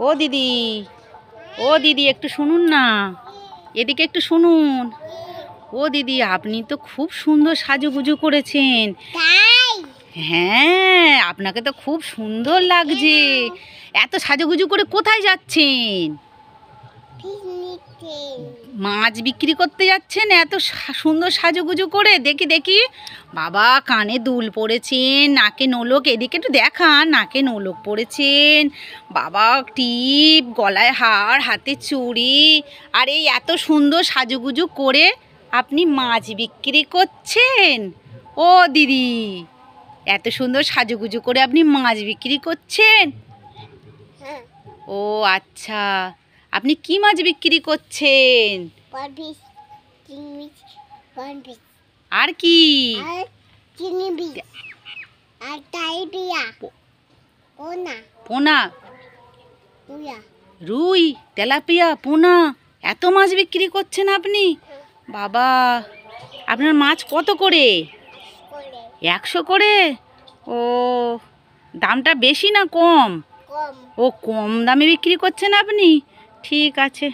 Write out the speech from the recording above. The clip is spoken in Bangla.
ও দিদি, ও দিদি একটু শুনুন না, এদিকে একটু শুনুন। ও দিদি, আপনি তো খুব সুন্দর সাজুগুজু করেছেন। হ্যাঁ, আপনাকে তো খুব সুন্দর লাগছে। এত সাজুগুজু করে কোথায় যাচ্ছেন? মাছ বিক্রি করতে যাচ্ছেন এত সুন্দর সাজুগুজু করে? দেখি দেখি। বাবা, কানে দুল পরেছেন, নাকে নোলক, এদিকে একটু দেখান। নাকে নোলক পরেছেন, বাবা টিপ, গলায় হার, হাতে চুড়ি, আর এই এত সুন্দর সাজুগুজু করে আপনি মাছ বিক্রি করছেন? ও দিদি, এত সুন্দর সাজুগুজু করে আপনি মাছ বিক্রি করছেন? ও আচ্ছা, আপনি কি মাছ বিক্রি করছেন? আর কি? পোনা, রুই, তেলাপিয়া, পোনা, এত মাছ বিক্রি করছেন আপনি? বাবা, আপনার মাছ কত করে? 100 করে? ও, দামটা বেশি না কম? ও, কম দামে বিক্রি করছেন আপনি? ঠিক আছে।